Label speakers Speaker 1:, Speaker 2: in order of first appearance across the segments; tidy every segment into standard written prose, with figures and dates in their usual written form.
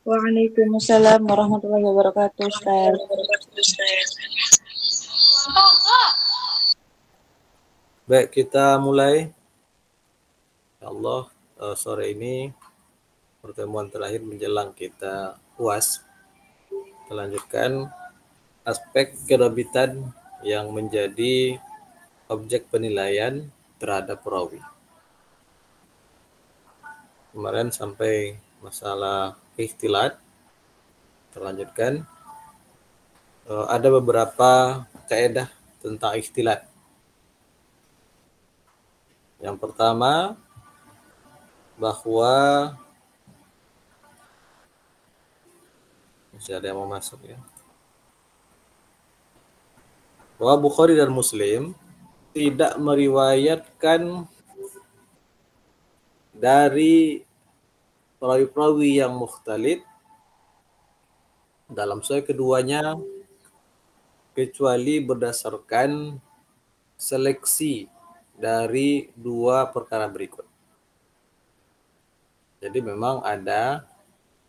Speaker 1: Waalaikumsalam warahmatullahi wabarakatuh, Ustaz.
Speaker 2: Baik, kita mulai. Ya Allah, sore ini pertemuan terakhir menjelang kita UAS. Kita lanjutkan aspek kerabitan yang menjadi objek penilaian terhadap perawi. Kemarin sampai masalah ikhtilat. Terlanjutkan. Ada beberapa kaidah tentang ikhtilat. Yang pertama, bahwa masih ada yang mau masuk ya. Bahwa Bukhari dan Muslim tidak meriwayatkan dari perawi-perawi yang mukhtalid dalam sahih keduanya kecuali berdasarkan seleksi dari dua perkara berikut. Jadi memang ada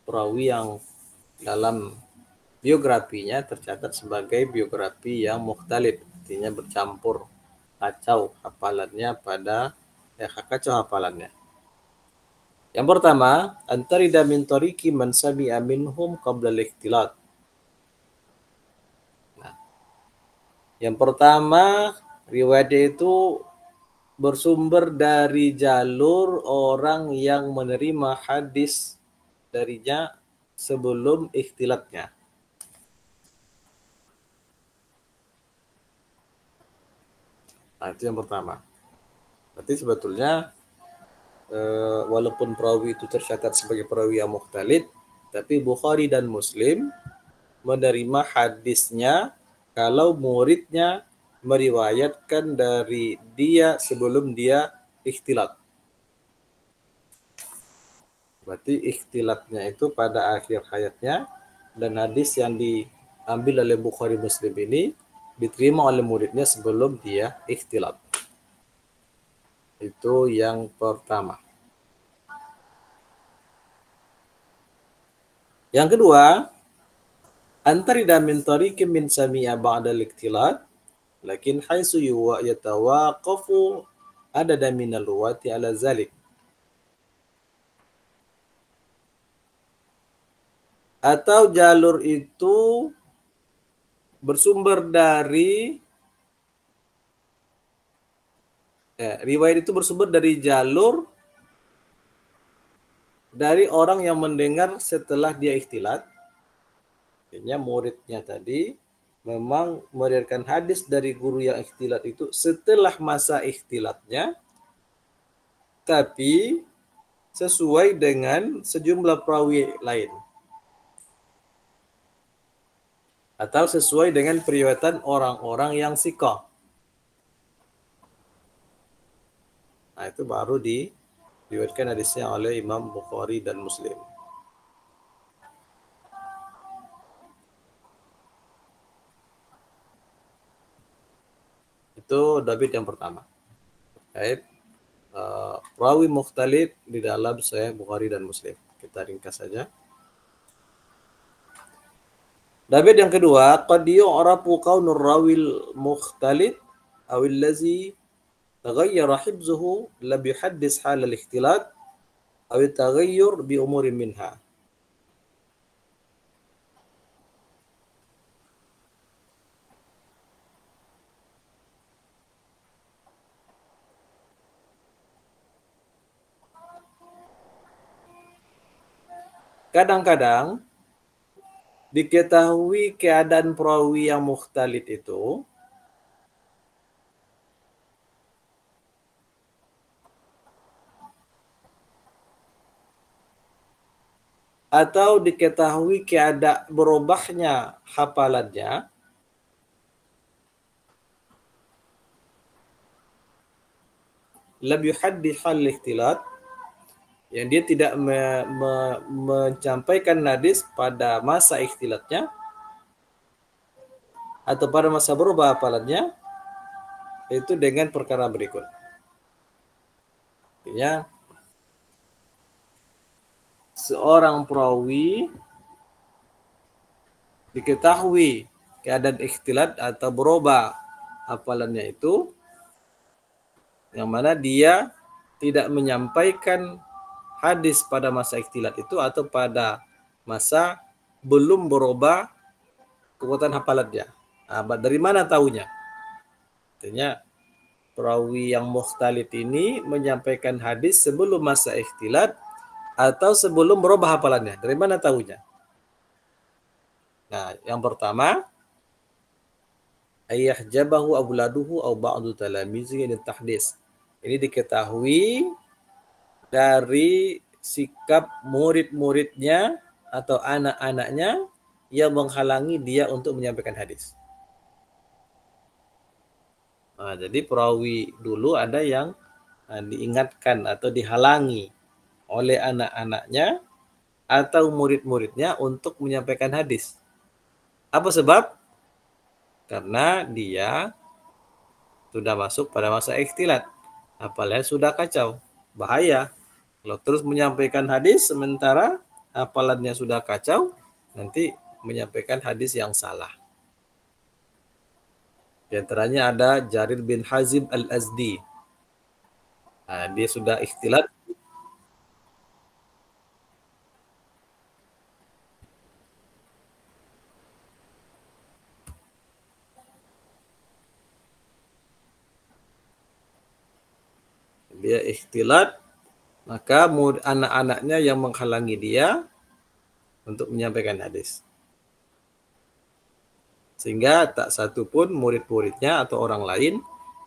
Speaker 2: perawi yang dalam biografinya tercatat sebagai biografi yang mukhtalid, artinya bercampur, kacau hafalannya kacau hafalannya. Yang pertama, antarida min tariqi man sami'a minhum qabla al-ikhtilat. Nah, yang pertama, riwayat itu bersumber dari jalur orang yang menerima hadis darinya sebelum ikhtilatnya. Nah, itu yang pertama. Berarti sebetulnya walaupun perawi itu tercatat sebagai perawi yang mukhtalid, tapi Bukhari dan Muslim menerima hadisnya kalau muridnya meriwayatkan dari dia sebelum dia ikhtilat. Berarti ikhtilatnya itu pada akhir hayatnya, dan hadis yang diambil oleh Bukhari Muslim ini diterima oleh muridnya sebelum dia ikhtilat. Itu yang pertama. Yang kedua, antarida min tariqin min sami'a ba'da al-ikhtilat, lakin haitsu yatawaqafu adada min al-ruwati ala zalik. Atau jalur itu bersumber dari riwayat itu bersumber dari jalur dari orang yang mendengar setelah dia ikhtilat. Artinya muridnya tadi memang meriwayatkan hadis dari guru yang ikhtilat itu setelah masa ikhtilatnya, tapi sesuai dengan sejumlah perawi lain, atau sesuai dengan periwayatan orang-orang yang siqah. Nah, itu baru diriwayatkan hadisnya oleh Imam Bukhari dan Muslim. Itu dabit yang pertama. Baik. Perawi mukhtalid di dalam Sahih Bukhari dan Muslim. Kita ringkas saja. Dabit yang kedua, qad yu'rafu qaunur rawil mukhtalid aw allazi taghayyara hifzuhu lam yuhaddis hal al-ikhtilat aw at-taghayyur bi umurin minha. Kadang-kadang diketahui keadaan perawi yang mukhtalid itu atau diketahui keadaan berubahnya hafalannya lam yuhaddi hal ikhtilat, yang dia tidak menyampaikan hadis pada masa ikhtilatnya atau pada masa berubah hafalannya, itu dengan perkara berikut. Artinya seorang perawi diketahui keadaan ikhtilat atau berubah hafalannya itu, yang mana dia tidak menyampaikan hadis pada masa ikhtilat itu atau pada masa belum berubah kekuatan hafalannya. Dari mana tahunya? Artinya perawi yang mukhtalid ini menyampaikan hadis sebelum masa ikhtilat atau sebelum berubah hafalannya. Dari mana tahunya? Nah, yang pertama, ayahjabahu abladuhu au ba'du talamizi lil tahdis. Ini diketahui dari sikap murid-muridnya atau anak-anaknya yang menghalangi dia untuk menyampaikan hadis. Nah, jadi perawi dulu ada yang diingatkan atau dihalangi oleh anak-anaknya atau murid-muridnya untuk menyampaikan hadis. Apa sebab? Karena dia sudah masuk pada masa ikhtilat. Hafalannya sudah kacau. Bahaya. Kalau terus menyampaikan hadis sementara hafalannya sudah kacau, nanti menyampaikan hadis yang salah. Di antaranya ada Jarir bin Hazim al-Azdi. Nah, dia sudah ikhtilat. Dia ikhtilat, maka anak-anaknya yang menghalangi dia untuk menyampaikan hadis. Sehingga tak satu pun murid-muridnya atau orang lain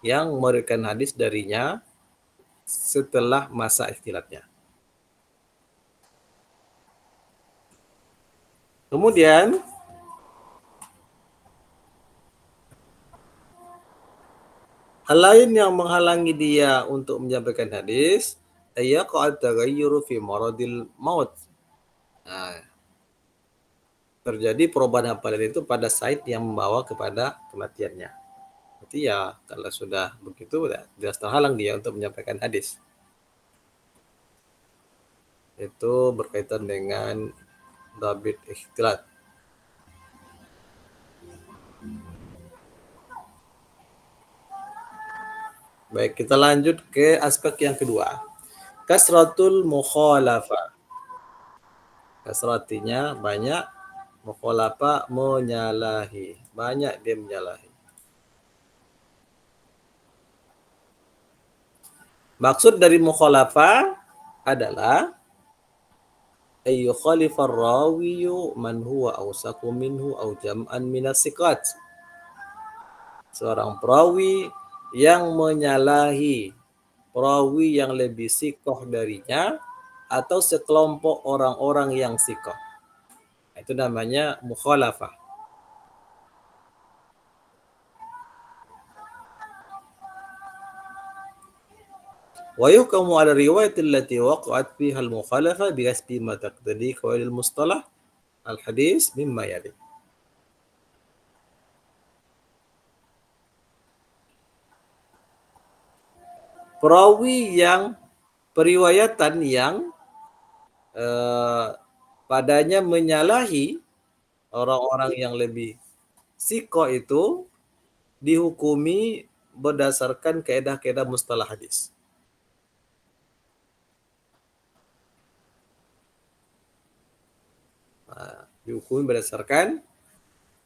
Speaker 2: yang memberikan hadis darinya setelah masa ikhtilatnya. Kemudian hal lain yang menghalangi dia untuk menyampaikan hadis, yaqa'at taghayyuru fi maradil maut. Nah, terjadi perubahan hafalan itu pada saat yang membawa kepada kematiannya. Berarti ya kalau sudah begitu jelas terhalang dia untuk menyampaikan hadis. Itu berkaitan dengan dhabit ikhtilat. Baik, kita lanjut ke aspek yang kedua. Kasratul mukhalafah. Kasratinya banyak, mukhalafa menyalahi. Banyak dia menyalahi. Maksud dari mukhalafa adalah ayyukhalifar rawiyu man huwa awsaku minhu aw jam'an minas siqat. Seorang perawi yang menyalahi perawi yang lebih sikoh darinya atau sekelompok orang-orang yang sikoh. Itu namanya mukhalafah. Wa yuhkamu ala riwayat allati waqa'at fiha al-mukhalafah bi hasbi ma taqtadi qawaid al-mustalah al-hadis mimma yali. Perawi yang periwayatan yang padanya menyalahi orang-orang yang lebih sikoh itu dihukumi berdasarkan kaedah-kaedah mustalah hadis. Nah, dihukumi berdasarkan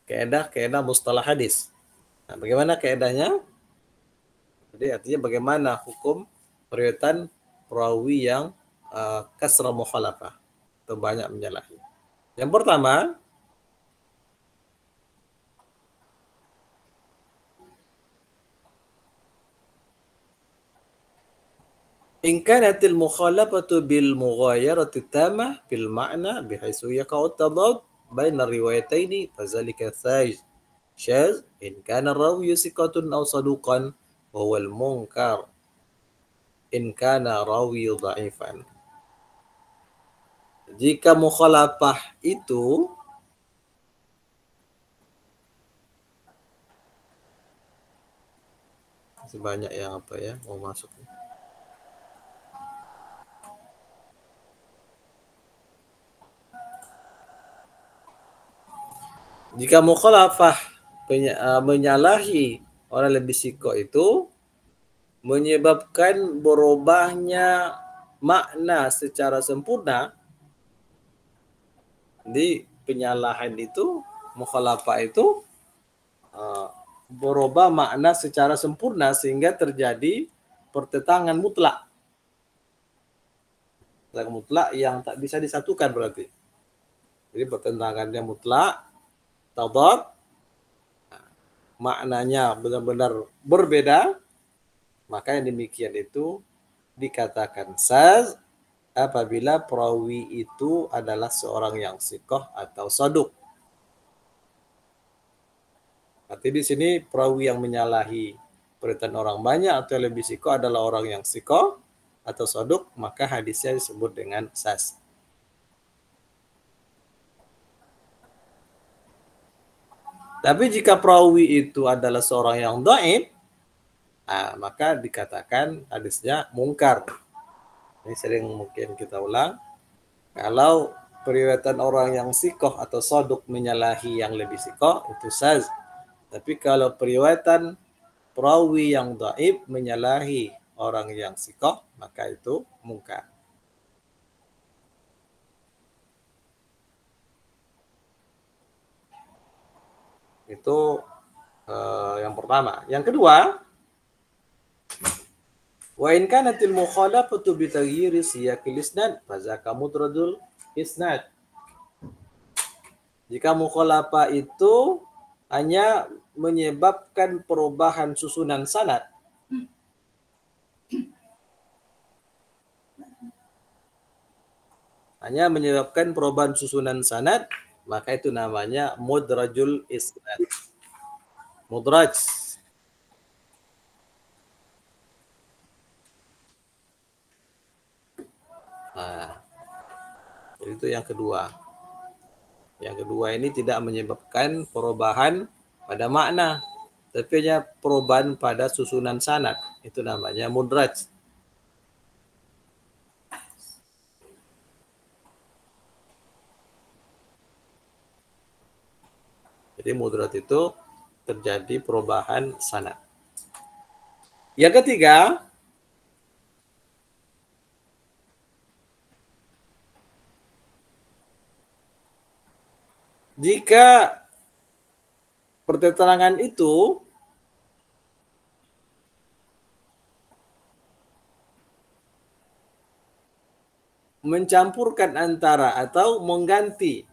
Speaker 2: kaedah-kaedah mustalah hadis. Nah, bagaimana kaedahnya? Jadi artinya bagaimana hukum periwayatan perawi yang kasra mukhalafah atau banyak menyalahi. Yang pertama, in kanatil mukhalafatu bil mughayarati tamah bil ma'na bihaisu yaqa'u tadad baina riwayataini fazalika syaz in kana rawi siqatun aw saduqan wa huwa al munkar in kana rawi dha'ifan. Jika mukhalafah itu masih banyak yang apa ya mau masuk. Jika mukhalafah menyalahi orang lebih sikoh itu menyebabkan berubahnya makna secara sempurna, di penyalahan itu, mukhalafah itu berubah makna secara sempurna sehingga terjadi pertentangan mutlak. Mutlak yang tak bisa disatukan berarti. Jadi pertentangannya mutlak, tadad, maknanya benar-benar berbeda, maka yang demikian itu dikatakan saz apabila perawi itu adalah seorang yang sikoh atau soduk. Berarti di sini perawi yang menyalahi periwayatan orang banyak atau yang lebih sikoh adalah orang yang sikoh atau soduk, maka hadisnya disebut dengan saz. Tapi jika perawi itu adalah seorang yang dhaif, maka dikatakan hadisnya mungkar. Ini sering mungkin kita ulang. Kalau periwayatan orang yang sikoh atau soduk menyalahi yang lebih sikoh, itu saz. Tapi kalau periwayatan perawi yang dhaif menyalahi orang yang sikoh, maka itu mungkar. Itu yang pertama. Yang kedua, wa in kanatil mukhalafatu bi taghyiri siyaqil isnad fa zaka mudradul isnad. Jika mukhalafah itu hanya menyebabkan perubahan susunan sanad, maka itu namanya mudrajul isnad. Mudraj. Itu yang kedua. Yang kedua ini tidak menyebabkan perubahan pada makna, tapi hanya perubahan pada susunan sanad. Itu namanya mudraj. Jadi mudraj itu terjadi perubahan sanad. Yang ketiga, jika pertentangan itu mencampurkan antara atau mengganti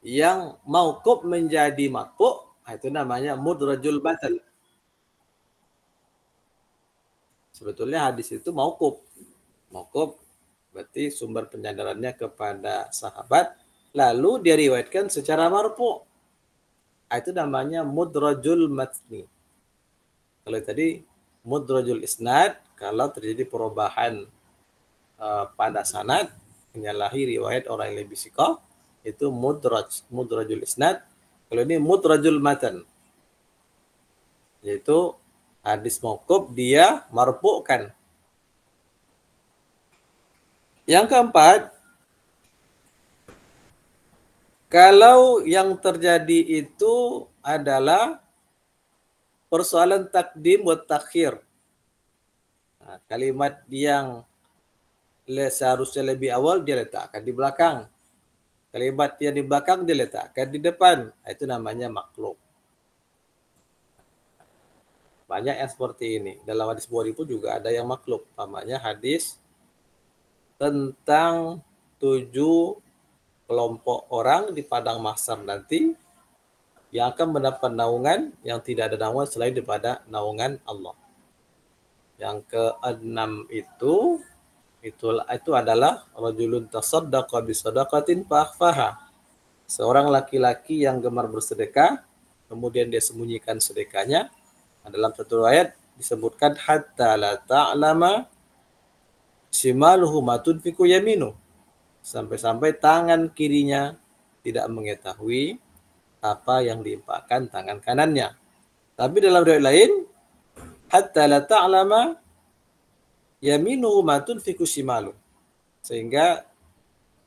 Speaker 2: yang mauquf menjadi marfu', itu namanya mudrajul matan. Sebetulnya hadis itu mauquf. Mauquf berarti sumber penyandarannya kepada sahabat, lalu diriwayatkan secara marfu'. Itu namanya mudrajul matni. Kalau tadi mudrajul isnad, kalau terjadi perubahan pada sanad menyalahi riwayat orang yang lebih sikoh, itu mudrajul isnad. Kalau ini mudrajul matan, yaitu hadis mauquf dia marfu'kan. Yang keempat, kalau yang terjadi itu adalah persoalan takdim wa takhir. Kalimat yang seharusnya lebih awal dia letakkan di belakang. Kalimat yang di belakang dia letakkan di depan. Itu namanya maklub. Banyak yang seperti ini. Dalam hadis Bukhari pun juga ada yang maklub. Namanya hadis tentang 7 kelompok orang di padang mahsyar nanti yang akan mendapat naungan yang tidak ada naungan selain daripada naungan Allah. Yang keenam itu adalah rajulun tasaddaqa bi shadaqatin fa akhfaha. Seorang laki-laki yang gemar bersedekah, kemudian dia sembunyikan sedekahnya. Dalam satu ayat disebutkan hatta la ta'lama shimaluhu ma tunfiqu yaminu. Sampai-sampai tangan kirinya tidak mengetahui apa yang diinfakkan tangan kanannya. Tapi dalam riwayat lain, hatta la ta'lama yaminu ma tunfiqu shimalu. Sehingga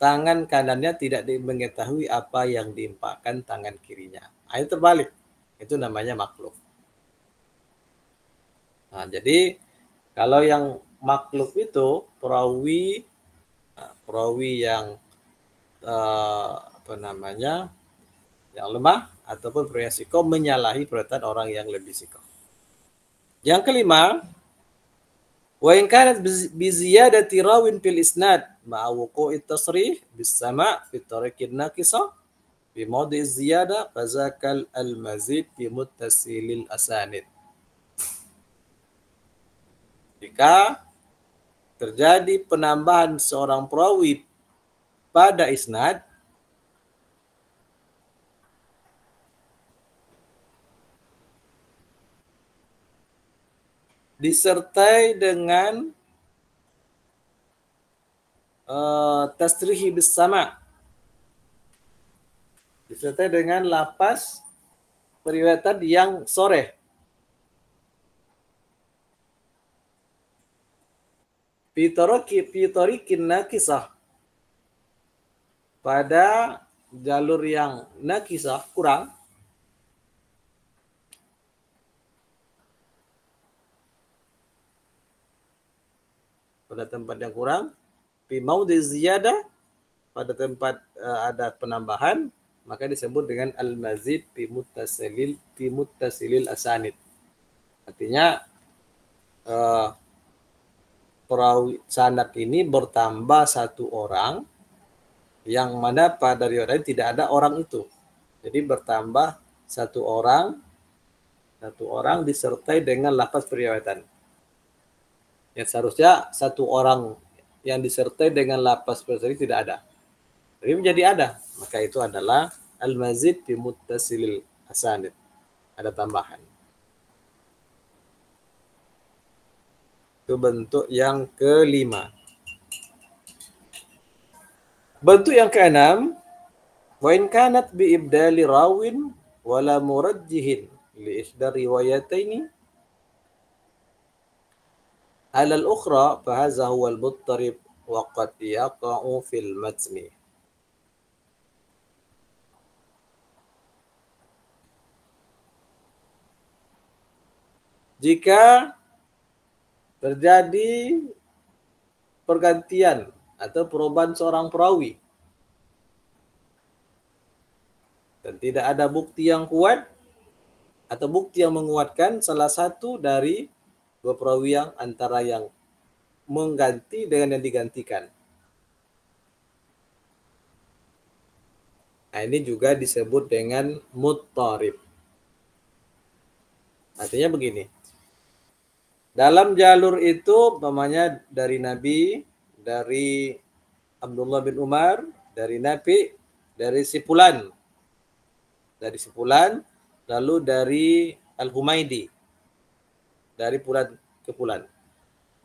Speaker 2: tangan kanannya tidak mengetahui apa yang diimpakan tangan kirinya. Itu terbalik. Itu namanya makhluk. Nah, jadi kalau yang makhluk itu perawi yang yang lemah ataupun perawi yang sikoh menyalahi perkataan orang yang lebih sikoh. Yang kelima, wa in kanat bi ziyadati rawin fil isnad ma'a wuqu'i tasrih bis sama' fi tariqin naqisah bi mawdi' ziyada fazakal al mazid fi muttasilil asanid. Jika terjadi penambahan seorang perawi pada isnad disertai dengan tasrihi bis sama', disertai dengan lapas periwayatan yang soreh. Fitorikin nakisah, pada jalur yang nakisah kurang, pada tempat yang kurang, fi maudhi ziyadah, pada tempat ada penambahan, maka disebut dengan al-mazid fi muttasilil asanid. Artinya perawi sanad ini bertambah satu orang, yang mana pada riwayat lain tidak ada orang itu. Jadi bertambah satu orang disertai dengan lafaz periwayatan. Yang seharusnya satu orang yang disertai dengan lafaz periwayatan tidak ada. Tapi menjadi ada. Maka itu adalah al-mazid fi muttasilil asanid. Ada tambahan. Itu bentuk yang kelima. Bentuk yang keenam, wa in kanat bi ibdali rawin wala murajjihin li ihda riwayataini ala al-ukhra fa hadha huwa al-muttarib wa qad yaqa'u fil matni. Jika terjadi pergantian atau perubahan seorang perawi dan tidak ada bukti yang kuat atau bukti yang menguatkan salah satu dari dua perawi yang antara yang mengganti dengan yang digantikan. Nah, ini juga disebut dengan muttarib. Artinya begini. Dalam jalur itu, umpamanya dari Nabi, dari Abdullah bin Umar, dari Nabi, dari Sipulan, lalu dari Al-Humaidi, dari Pulan ke Pulan.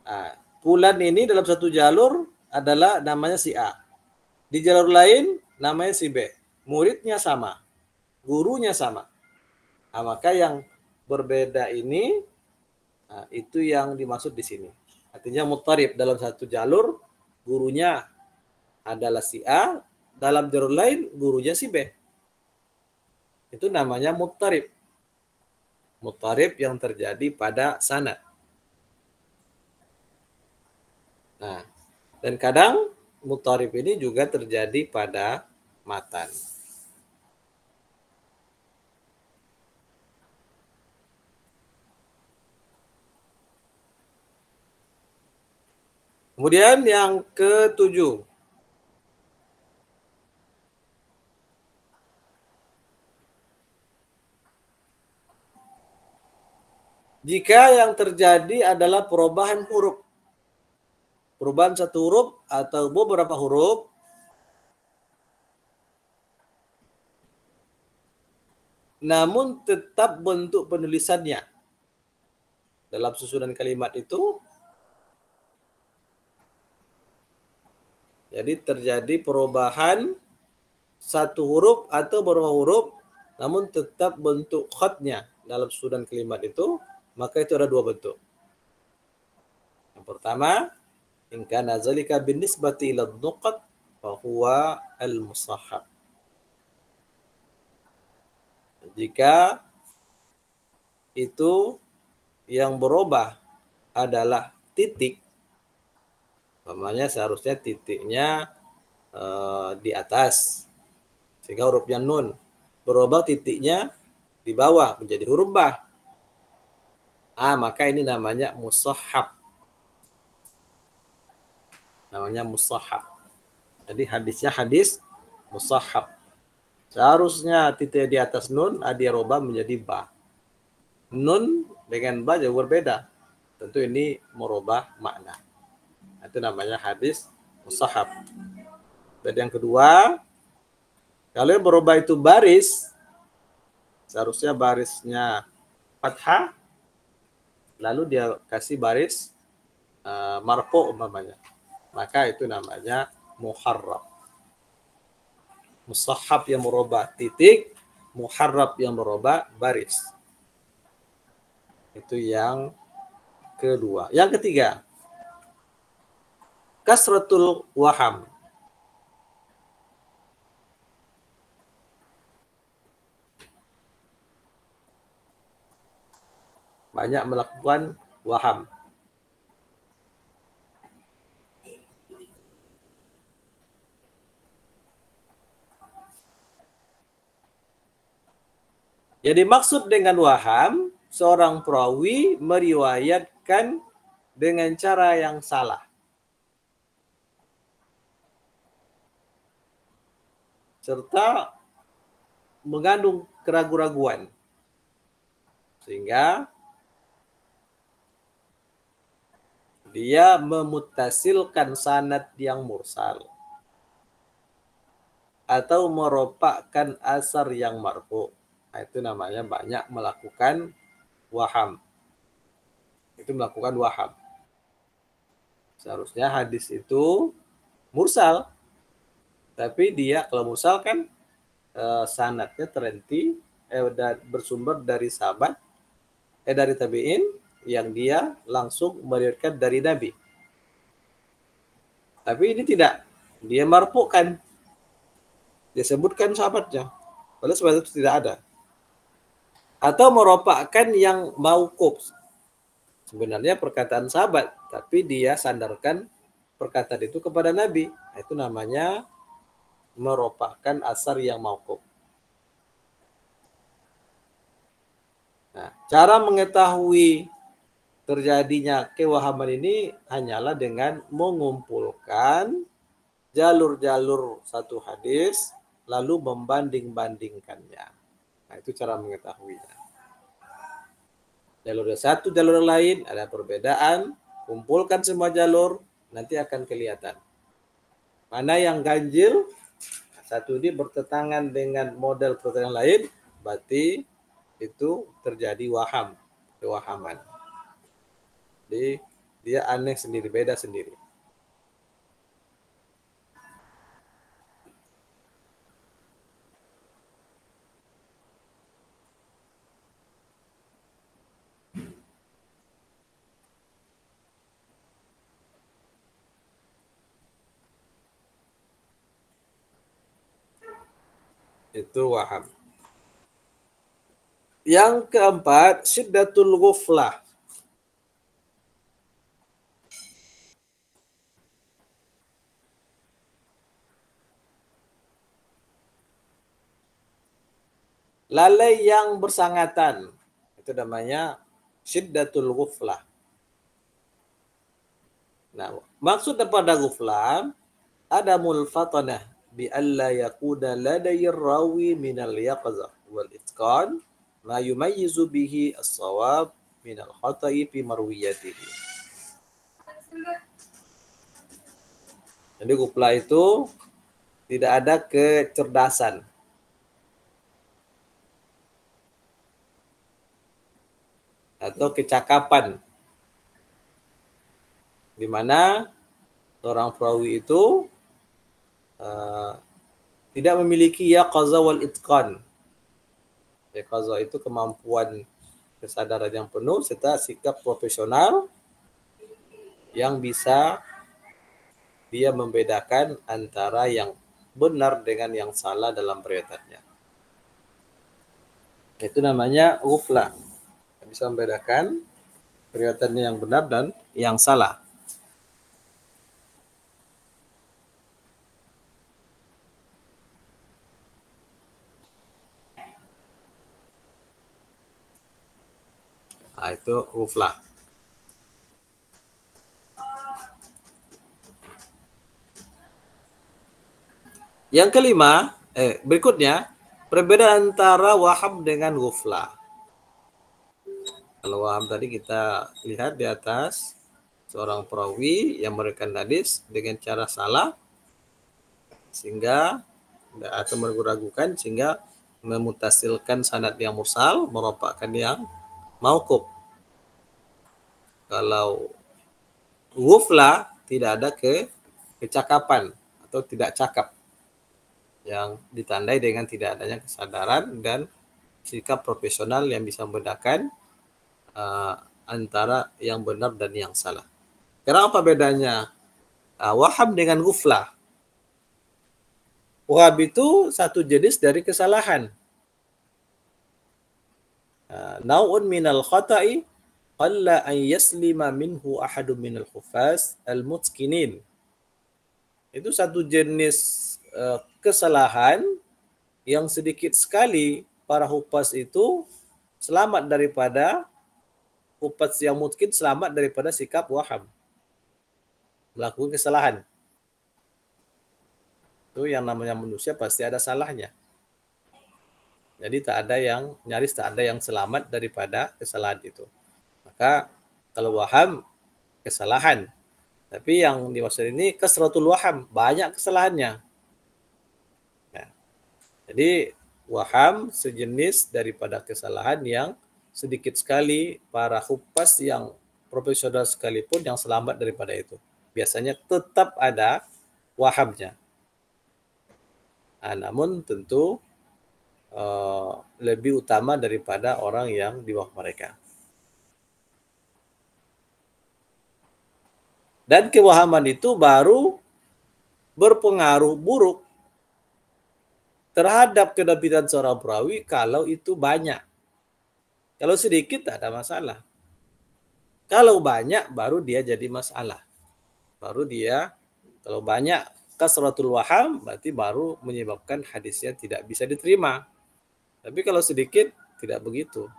Speaker 2: Nah, Pulan ini dalam satu jalur adalah namanya si A. Di jalur lain namanya si B. Muridnya sama, gurunya sama. Nah, maka yang berbeda ini, nah, itu yang dimaksud di sini. Artinya muttarib, dalam satu jalur gurunya adalah si A, dalam jalur lain gurunya si B. Itu namanya muttarib. Muttarib yang terjadi pada sanad. Nah, dan kadang muttarib ini juga terjadi pada matan. Kemudian yang ketujuh, jika yang terjadi adalah perubahan huruf, perubahan satu huruf atau beberapa huruf, namun tetap bentuk penulisannya dalam susunan kalimat itu, jadi terjadi perubahan satu huruf atau beberapa huruf, namun tetap bentuk khatnya dalam susunan kalimat itu, maka itu ada dua bentuk. Yang pertama, in kana zalika binisbati ila nuqat fahuwa al-musahhab. Jika itu yang berubah adalah titik, namanya seharusnya titiknya di atas, sehingga hurufnya nun, berubah titiknya di bawah menjadi huruf ba. Maka ini namanya musahhab. Namanya musahhab. Jadi hadisnya hadis musahhab. Seharusnya titik di atas nun dia rubah menjadi ba. Nun dengan ba jauh berbeda. Tentu ini merubah makna. Itu namanya hadis musahhab. Dan yang kedua, kalau yang berubah itu baris, seharusnya barisnya fathah, lalu dia kasih baris marfu umpamanya. Maka itu namanya muharrab. Musahhab yang merubah titik, muharrab yang merubah baris. Itu yang kedua. Yang ketiga, kasratul waham. Banyak melakukan waham. Jadi maksud dengan waham, seorang perawi meriwayatkan dengan cara yang salah. Serta mengandung keraguan-raguan. Sehingga dia memutasilkan sanad yang mursal. Atau meropakkan asar yang marfu. Itu namanya banyak melakukan waham. Itu melakukan waham. Seharusnya hadis itu mursal. Tapi dia kalau mursal kan sanadnya terhenti bersumber dari sahabat dari tabi'in yang dia langsung meriwayatkan dari Nabi. Tapi ini tidak. Dia marfu'kan. Dia sebutkan sahabatnya. Padahal sahabat itu tidak ada. Atau meropakkan yang mauquf. Sebenarnya perkataan sahabat, tapi dia sandarkan perkataan itu kepada Nabi. Itu namanya meropakkan asar yang mauquf. Nah, cara mengetahui terjadinya kewahaman ini hanyalah dengan mengumpulkan jalur-jalur satu hadis, lalu membanding-bandingkannya. Nah, itu cara mengetahuinya. Jalur satu, jalur lain, ada perbedaan, kumpulkan semua jalur, nanti akan kelihatan. Mana yang ganjil, satu ini bertentangan dengan model perkataan lain, berarti itu terjadi waham, kewahaman. Jadi dia aneh sendiri, beda sendiri. Itu waham. Yang keempat, syiddatul ghuflah. Lalai yang bersangatan. Itu namanya syiddatul ghuflah. Nah, maksud daripada ghuflah ada mulfatanah bi alla yaquda ladayir rawi minal yaqzah wal itqan ma yumayyizu bihi as-shawab minal khata'i fi marwiyatihi. Jadi ghuflah itu tidak ada kecerdasan. Atau kecakapan. Di mana seorang perawi itu tidak memiliki yaqaza wal itqan. Yaqaza itu kemampuan kesadaran yang penuh serta sikap profesional yang bisa dia membedakan antara yang benar dengan yang salah dalam periwayatannya. Itu namanya ghuflah. Bisa membedakan periwayatannya yang benar dan yang salah. Nah, itu ghuflah. Yang kelima, berikutnya, perbedaan antara waham dengan ghuflah. Kalau waham tadi kita lihat di atas, seorang perawi yang meriwayatkan hadis dengan cara salah, sehingga atau meragukan sehingga memutasilkan sanad yang mursal, merompakkan yang mauquf. Kalau ghuflah tidak ada kecakapan atau tidak cakap, yang ditandai dengan tidak adanya kesadaran dan sikap profesional yang bisa membedakan antara yang benar dan yang salah. Karena apa bedanya waham dengan ghuflah? Waham itu satu jenis dari kesalahan. Nau'un minal khata'i qalla an yaslima minhu ahadun minal khufas al-mutskinin. Itu satu jenis kesalahan yang sedikit sekali para hufaz itu selamat daripada hufaz yang mungkin selamat daripada sikap waham, melakukan kesalahan. Itu yang namanya manusia pasti ada salahnya. Jadi nyaris tak ada yang selamat daripada kesalahan itu. Maka kalau waham kesalahan, tapi yang dimaksud ini kasratul waham, banyak kesalahannya. Nah, jadi waham sejenis daripada kesalahan yang sedikit sekali para hufaz yang profesional sekalipun yang selamat daripada itu. Biasanya tetap ada wahamnya. Namun tentu lebih utama daripada orang yang di bawah mereka. Dan kewahaman itu baru berpengaruh buruk terhadap kenabian seorang perawi kalau itu banyak. Kalau sedikit tak ada masalah. Kalau banyak baru dia jadi masalah. Baru dia, kalau banyak kasratul waham berarti baru menyebabkan hadisnya tidak bisa diterima. Tapi kalau sedikit tidak begitu.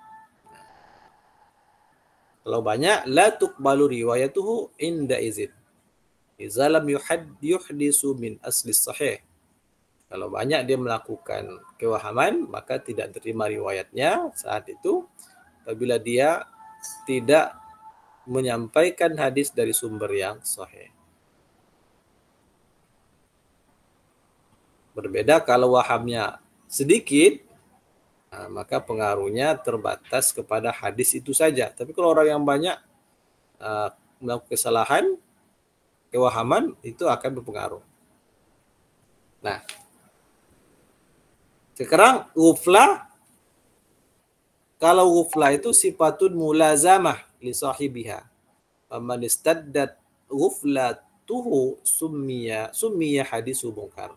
Speaker 2: Kalau banyak, la tuqbalu riwayatuhu inda izin. Iza lam yuhdisu min asli sahih. Kalau banyak dia melakukan kewahaman, maka tidak terima riwayatnya saat itu apabila dia tidak menyampaikan hadis dari sumber yang sahih. Berbeda kalau wahamnya sedikit, maka pengaruhnya terbatas kepada hadis itu saja. Tapi kalau orang yang banyak melakukan kesalahan, kewahaman, itu akan berpengaruh. Nah, sekarang ghuflah, kalau ghuflah itu sifatun mulazamah li sahibiha. Faman istaddat ghuflatuhu summiya hadisu munkar.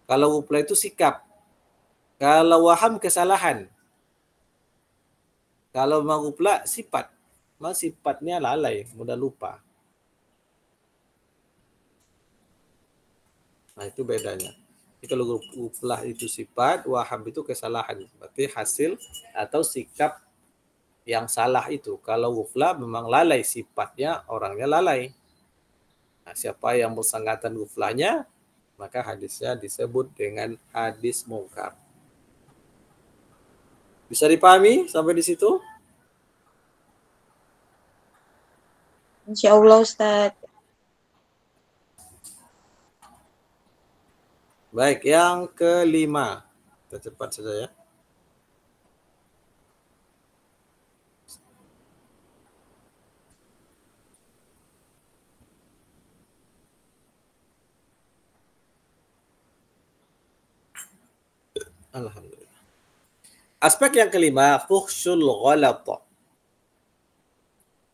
Speaker 2: Kalau ghuflah itu sikap. Kalau waham kesalahan. Kalau ghuflah sifat. Sifatnya lalai, mudah lupa. Nah, itu bedanya. Jadi kalau ghuflah itu sifat, waham itu kesalahan. Berarti hasil atau sikap yang salah itu. Kalau ghuflah memang lalai, sifatnya orangnya lalai. Nah, siapa yang bersangkutan ghuflahnya, maka hadisnya disebut dengan hadis mungkar. Bisa dipahami sampai di situ?
Speaker 1: Insya Allah, Ustaz.
Speaker 2: Baik, yang kelima. Kita cepat saja ya. Alhamdulillah. Aspek yang kelima, fuhsyul ghalat.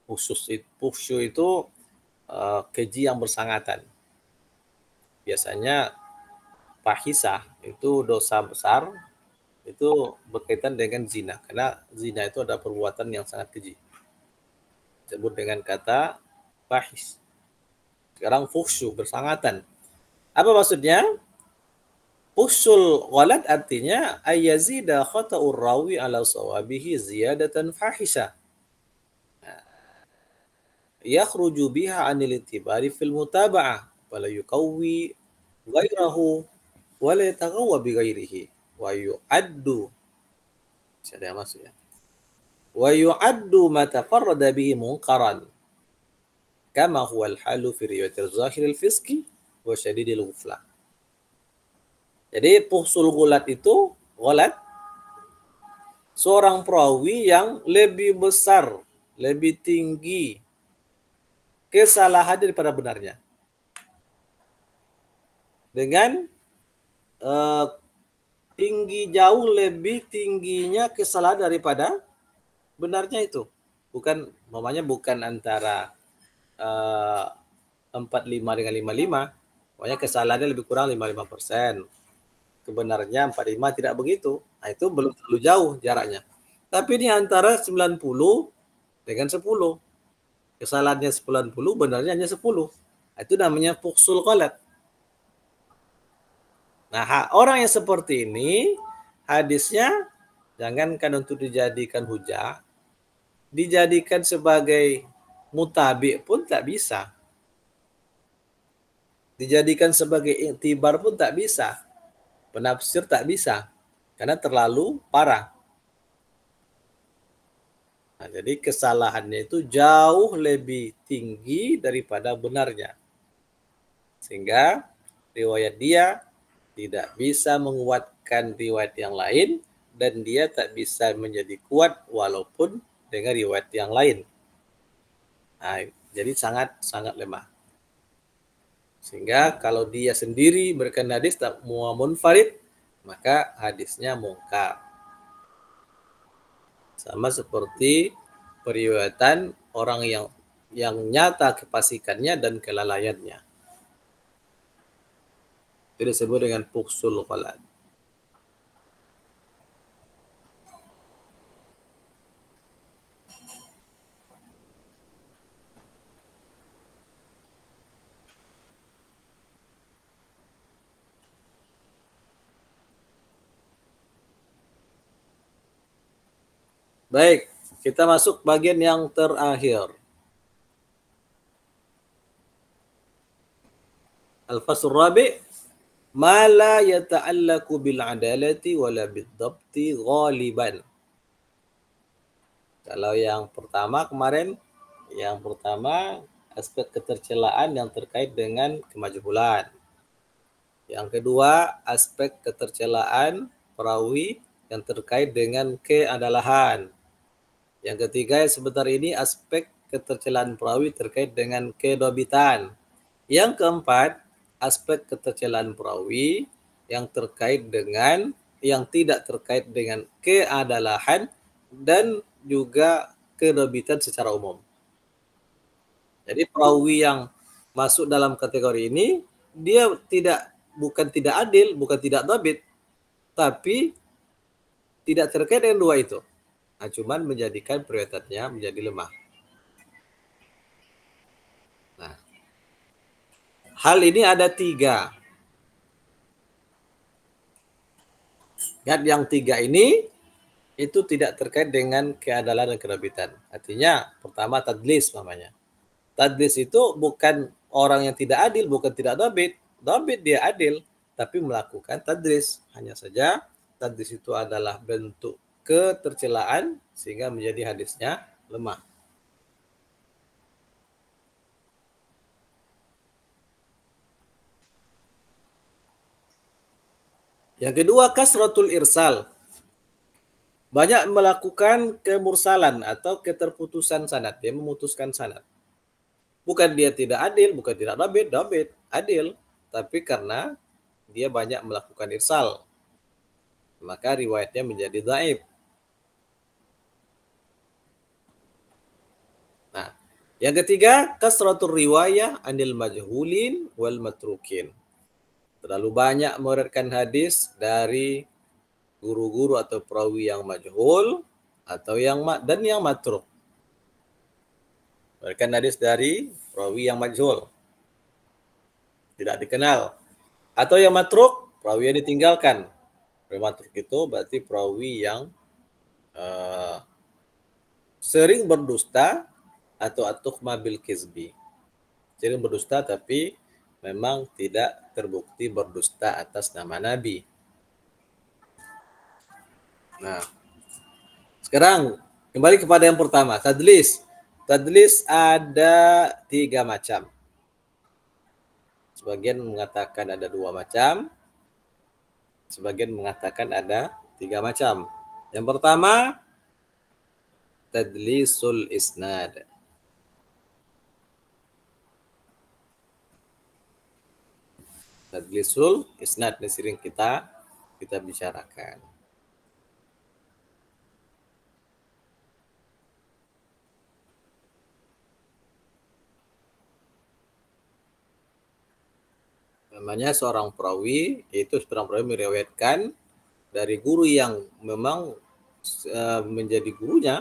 Speaker 2: Fuhsyu itu keji yang bersangatan. biasanya fahisah itu dosa besar, itu berkaitan dengan zina, karena zina itu adalah perbuatan yang sangat keji. Disebut dengan kata fahis. Sekarang fuhsyu, bersangatan. Apa maksudnya? Fuhsul ghalat artinya ayyazida khata'ur rawi ala sawabihi ziyadatan fahisha. Yakhruju biha anil itibari fil mutaba'ah wala yuqawwi ghairahu wala yataghawwa bi ghairihi wa yu'addu, ada maksudnya, wa yu'addu ma tafarrada bihi munkaran kama huwa al-halu fi riwayatil zahiril fiski wa syadidil ghufla. Jadi fuhsul ghulat itu, ghulat seorang perawi yang lebih besar, lebih tinggi kesalahan daripada benarnya. Dengan jauh lebih tingginya kesalahan daripada benarnya itu. Bukan, namanya bukan antara 45 dengan 55. Pokoknya kesalahannya lebih kurang 55%. Kebenarnya 45, tidak begitu. Nah, itu belum terlalu jauh jaraknya. Tapi ini antara 90 dengan 10. Kesalahannya 90, benarnya hanya 10. Itu namanya fuhsul ghalat. Nah, orang yang seperti ini, hadisnya jangankan untuk dijadikan hujah, dijadikan sebagai mutabi pun tak bisa. Dijadikan sebagai iktibar pun tak bisa. Penafsir tak bisa. Karena terlalu parah. Nah, jadi kesalahannya itu jauh lebih tinggi daripada benarnya. Sehingga riwayat dia tidak bisa menguatkan riwayat yang lain, dan dia tak bisa menjadi kuat walaupun dengan riwayat yang lain. Nah, jadi sangat lemah. Sehingga kalau dia sendiri berikan hadis tak munfarid, maka hadisnya mungkar. Sama seperti periwayatan orang yang nyata kefasikannya dan kelalaiannya. Itu disebut dengan fuhsul ghalat. Baik, kita masuk bagian yang terakhir. Al-fasl rabi' ma la yata'allaku bil adalati wala bid dhabti ghaliban. Kalau yang pertama kemarin, aspek ketercelaan yang terkait dengan kemajhulan. Yang kedua, aspek ketercelaan perawi yang terkait dengan keadalahan. Yang ketiga sebentar ini aspek ketercelaan perawi terkait dengan kedobitan. Yang keempat, aspek ketercelaan perawi yang tidak terkait dengan keadalahan dan juga kedobitan secara umum. Jadi perawi yang masuk dalam kategori ini, dia bukan tidak adil, bukan tidak dobit, tapi tidak terkait dengan dua itu. Nah, cuman menjadikan periwayatnya menjadi lemah. Nah, hal ini ada 3. Yang 3 ini itu tidak terkait dengan keadalan dan kedobitan. Artinya, pertama tadlis namanya. Tadlis itu bukan orang yang tidak adil, bukan tidak dobit. Dobit dia adil, tapi melakukan tadlis. Hanya saja tadlis itu adalah bentuk ketercelaan sehingga menjadi hadisnya lemah. Yang kedua, kasratul irsal. Banyak melakukan kemursalan atau keterputusan sanad. Dia memutuskan sanad. Bukan dia tidak adil, bukan tidak dobit, adil. Tapi karena dia banyak melakukan irsal, maka riwayatnya menjadi dhaif. Nah, yang ketiga, kasratul riwayah anil majhulin wal matrukin. terlalu banyak meriwayatkan hadis dari guru-guru atau perawi yang majhul atau yang matruk. Meriwayatkan hadis dari perawi yang majhul, tidak dikenal, atau yang matruk, perawi yang ditinggalkan. Perawi matruk itu berarti perawi yang sering berdusta atau atukhma bil kizbi. Sering berdusta tapi memang tidak terbukti berdusta atas nama Nabi. Nah, sekarang kembali kepada yang pertama, tadlis. Tadlis ada 3 macam. Sebagian mengatakan ada 2 macam, sebagian mengatakan ada 3 macam. Yang pertama, tadlisul isnad. Tadlisul isnad ini sering kita bicarakan. Namanya seorang perawi, yaitu seorang perawi meriwayatkan dari guru yang memang menjadi gurunya,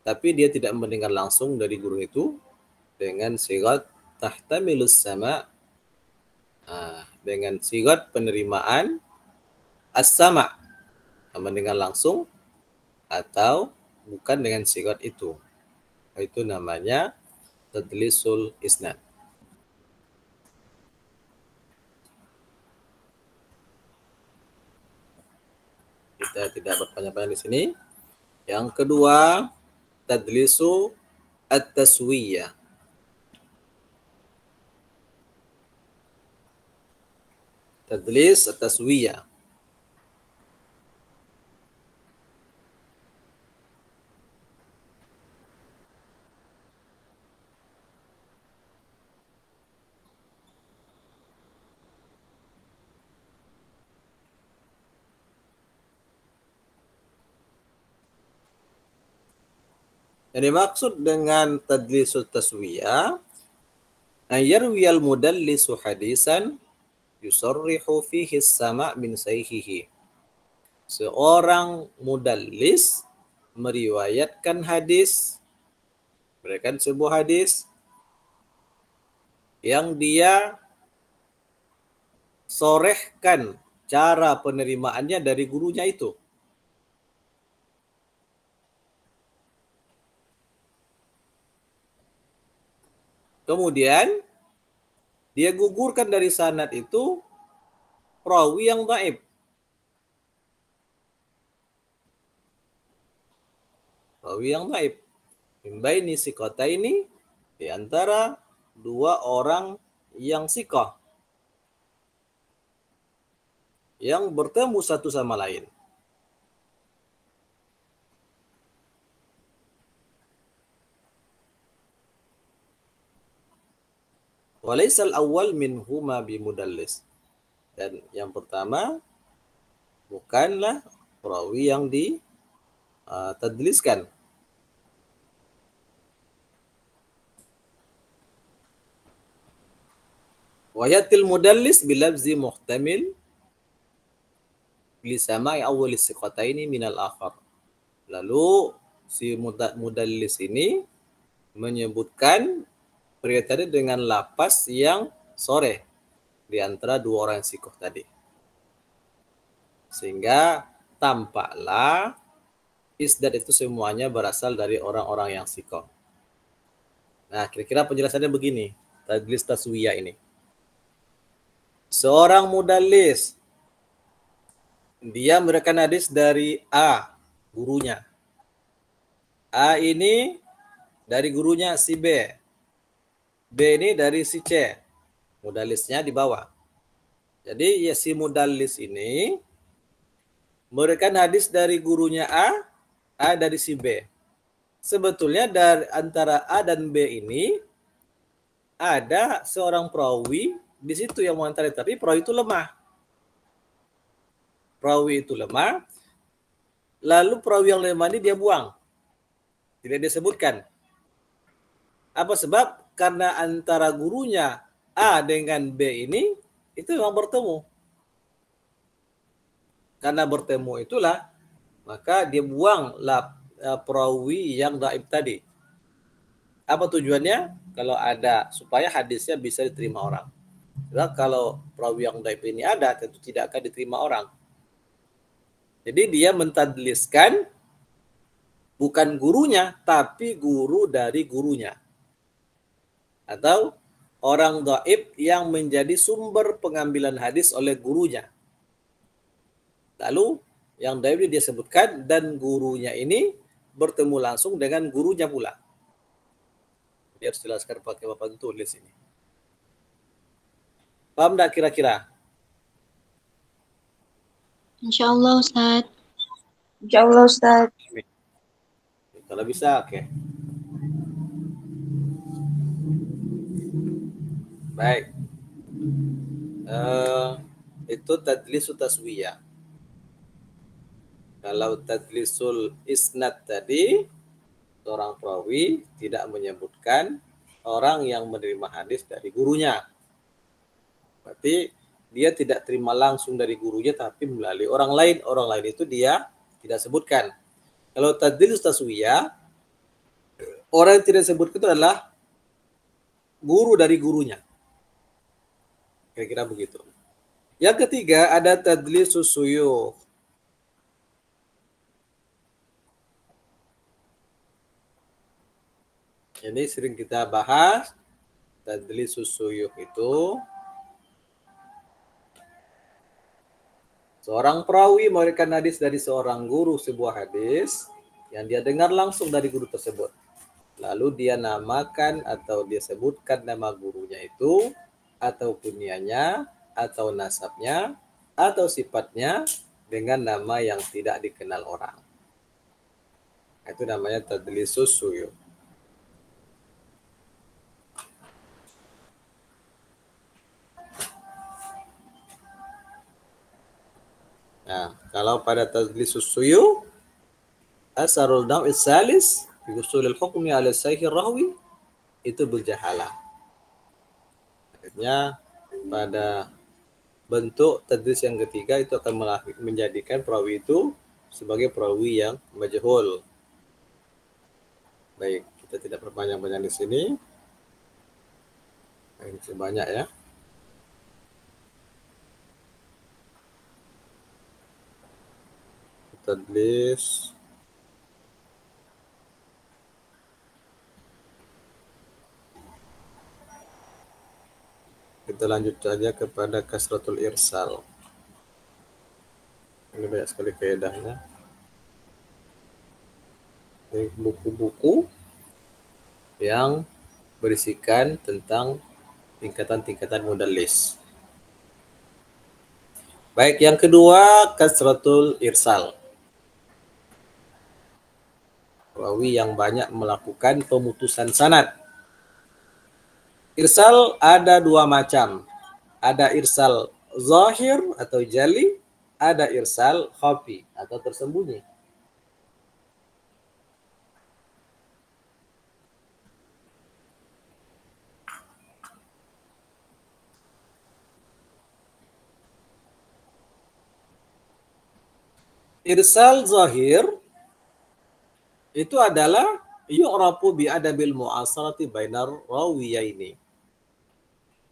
Speaker 2: tapi dia tidak mendengar langsung dari guru itu dengan sigat tahtamilus sama, dengan sigat penerimaan as-sama, mendengar langsung atau bukan dengan sigat itu. Itu namanya tadlisul isnad. Kita tidak berpanjang-panjang di sini. Yang kedua, tadlisu at-taswiyah. Tadlis at-taswiyah. Yang dimaksud dengan tadlisul taswiyah, ayarwiyal mudallisu hadisan yusarrihu fihi sama' min sayhihi. Seorang mudallis meriwayatkan hadis, berikan sebuah hadis yang dia sorehkan cara penerimaannya dari gurunya itu. Kemudian dia gugurkan dari sanad itu perawi yang dhaif. Perawi yang dhaif. Min baini siqataini, di antara 2 orang yang siqah, yang bertemu satu sama lain. Walaisal awal minhuma bimudallis. Dan yang pertama bukanlah perawi yang ditadliskan. Wayatil mudallis bilafzi muhtamil li sama'i awwal siqataini minal akhar. Lalu si mudallis ini menyebutkan periwayat dengan lapas yang sore di antara 2 orang yang sikoh tadi. Sehingga tampaklah isnad itu semuanya berasal dari orang-orang yang sikoh. Nah, kira-kira penjelasannya begini, tadlis taswiyah ini. Seorang mudallis, dia meriwayatkan hadis dari A, gurunya. A ini dari gurunya si B. B ini dari si C. Mudallisnya di bawah. Jadi ya si mudallis ini meriwayatkan hadis dari gurunya A dari si B. Sebetulnya dari antara A dan B ini ada seorang perawi di situ yang mengantar, tapi perawi itu lemah. Perawi itu lemah. Lalu perawi yang lemah ini dia buang. Tidak disebutkan. Apa sebab? Karena antara gurunya A dengan B ini itu memang bertemu. Karena bertemu itulah, maka dia buanglah perawi yang dhaif tadi. Apa tujuannya? Kalau ada, supaya hadisnya bisa diterima orang. Karena kalau perawi yang dhaif ini ada, tentu tidak akan diterima orang. Jadi dia mentadliskan bukan gurunya, tapi guru dari gurunya. Atau orang dhaif yang menjadi sumber pengambilan hadis oleh gurunya. Lalu yang dhaif dia sebutkan, dan gurunya ini bertemu langsung dengan gurunya pula. Dia harus jelaskan pakai papan tulis ini. Paham tak kira-kira?
Speaker 3: Insyaallah Ustaz.
Speaker 1: Insyaallah Ustaz.
Speaker 2: Kalau bisa, oke. Baik. Itu tadlisul taswiyah. Kalau tadlisul isnad tadi, seorang perawi tidak menyebutkan orang yang menerima hadis dari gurunya. Berarti dia tidak terima langsung dari gurunya, tapi melalui orang lain. Orang lain itu dia tidak sebutkan. Kalau tadlisul taswiyah, orang yang tidak sebutkan itu adalah guru dari gurunya. Kira-kira begitu. Yang ketiga ada tadlisus suyukh. Ini sering kita bahas. Tadlisus suyukh itu seorang perawi meriwayatkan hadis dari seorang guru sebuah hadis yang dia dengar langsung dari guru tersebut. Lalu dia namakan atau dia sebutkan nama gurunya itu, atau kunyahnya, atau nasabnya, atau sifatnya dengan nama yang tidak dikenal orang. Itu namanya tadlisus suyukh. Nah, kalau pada tadlisus suyukh, asarul naw'is salis fi usulil hukmi ala sahih rahwi, itu berjahalah. Akhirnya pada bentuk tadlis yang ketiga itu akan menjadikan perawi itu sebagai perawi yang majhul. Baik, kita tidak berpanjang-panjang di sini. Ini sebanyak ya. Tadlis. Kita lanjut saja kepada kasratul irsal. Ini banyak sekali kaedahnya. Ini buku-buku yang berisikan tentang tingkatan-tingkatan mudallis. Baik, yang kedua kasratul irsal. Rawi yang banyak melakukan pemutusan sanad. Irsal ada dua macam. Ada irsal zahir atau jali, ada irsal khafi atau tersembunyi. Irsal zahir itu adalah yu'rafu bi adabil mu'asarati bainar rawiyaini.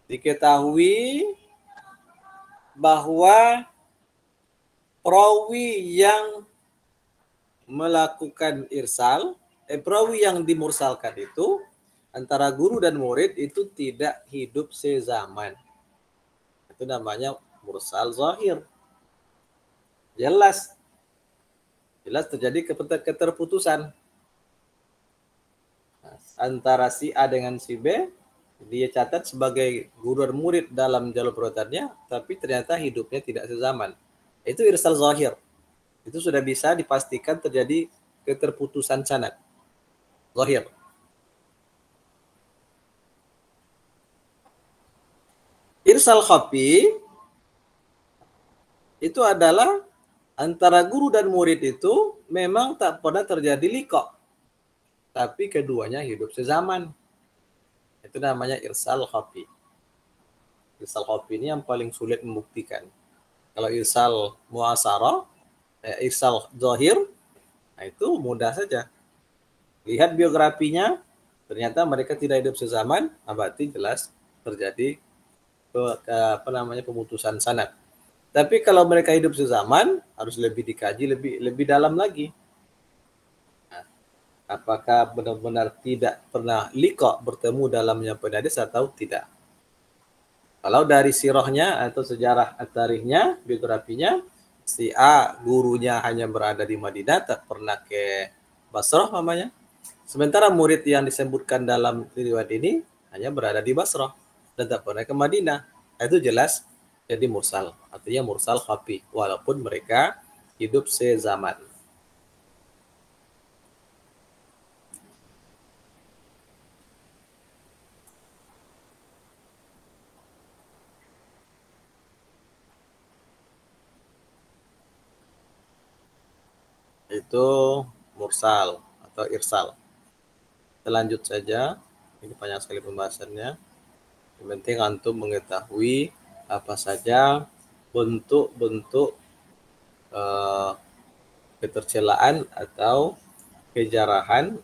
Speaker 2: Diketahui bahwa perawi yang melakukan irsal, perawi yang dimursalkan itu antara guru dan murid itu tidak hidup sezaman. Itu namanya mursal zahir. Jelas terjadi keterputusan antara si A dengan si B. Dia catat sebagai guru dan murid dalam jalur periwayatannya, tapi ternyata hidupnya tidak sezaman. Itu irsal zahir. Itu sudah bisa dipastikan terjadi keterputusan sanad zahir. Irsal khafi itu adalah antara guru dan murid itu memang tak pernah terjadi liqa, tapi keduanya hidup sezaman. Itu namanya irsal khafi. Irsal khafi ini yang paling sulit membuktikan. Kalau irsal muasarah, irsal zahir, nah itu mudah saja. Lihat biografinya, ternyata mereka tidak hidup sezaman, berarti jelas terjadi pemutusan sanad. Tapi kalau mereka hidup sezaman, harus lebih dikaji, lebih dalam lagi. Nah, apakah benar-benar tidak pernah liqa bertemu dalamnya penadis atau tidak? Kalau dari sirahnya atau sejarah tarikhnya, biografinya, si A gurunya hanya berada di Madinah, tak pernah ke Basrah namanya. Sementara murid yang disebutkan dalam riwayat ini hanya berada di Basrah dan tak pernah ke Madinah. Itu jelas jadi mursal, artinya mursal khafi, walaupun mereka hidup sezaman. Itu mursal atau irsal. Kita lanjut saja, ini banyak sekali pembahasannya. Yang penting antum mengetahui apa saja bentuk-bentuk ketercelaan atau kejarahan,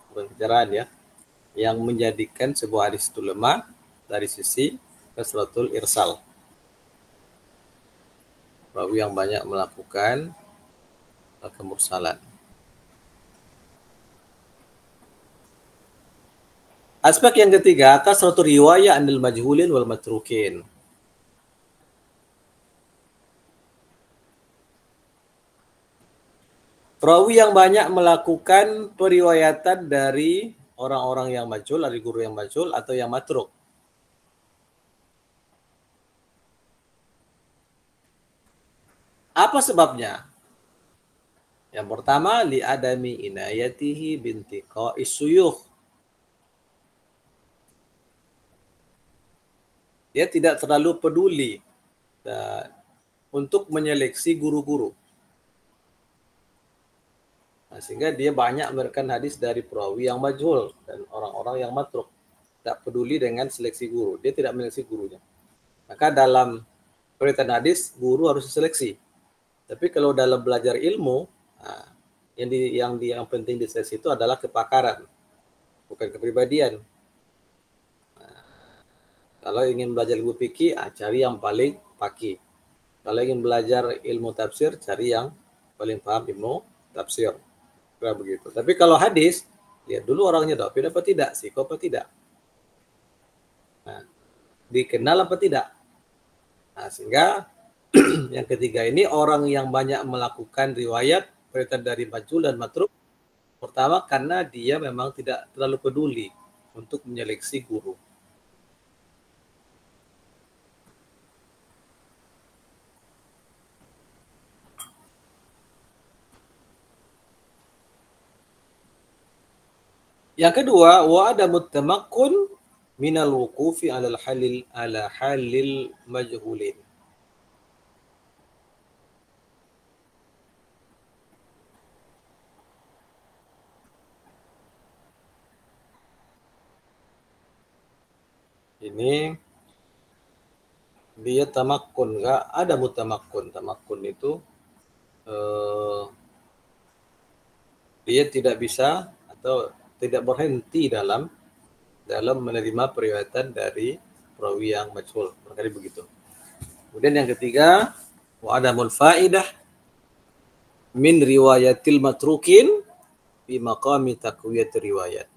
Speaker 2: bukan kejarahan ya, yang menjadikan sebuah hadis itu lemah dari sisi kasratul irsal. Rawi yang banyak melakukan kemursalan. Aspek yang ketiga, kasratul riwayah anil majhulin wal matrukin. Perawi yang banyak melakukan periwayatan dari orang-orang yang majhul, dari guru yang majhul atau yang matruk. Apa sebabnya? Yang pertama, li adami inayatihi bintiqa'is suyukh. Dia tidak terlalu peduli untuk menyeleksi guru-guru. Nah, sehingga dia banyak memberikan hadis dari perawi yang majhul dan orang-orang yang matruk. Tak peduli dengan seleksi guru. Dia tidak menyeleksi gurunya. Maka dalam periwayatan hadis, guru harus diseleksi. Tapi kalau dalam belajar ilmu, yang penting diseleksi itu adalah kepakaran, bukan kepribadian. Kalau ingin belajar ilmu fikih, cari yang paling fakih. Kalau ingin belajar ilmu tafsir, cari yang paling paham ilmu tafsir. Kira begitu. Tapi kalau hadis, lihat dulu orangnya dhafir apa tidak, sikoh apa tidak. Nah, dikenal apa tidak. Nah, sehingga yang ketiga ini orang yang banyak melakukan riwayat periwayatan dari majhul dan matruk. Pertama karena dia memang tidak terlalu peduli untuk menyeleksi guru. Yang kedua, wa adamut tamakkun minal wuqufi ala halil majhulin. Ini dia tamakkun, enggak ada mutamakkun. Tamakkun itu dia tidak bisa atau tidak berhenti dalam menerima periwayatan dari perawi yang majhul. Barangkali begitu. Kemudian yang ketiga, wa adamul faidah min riwayatil matrukin fi maqami taqwiyat riwayat.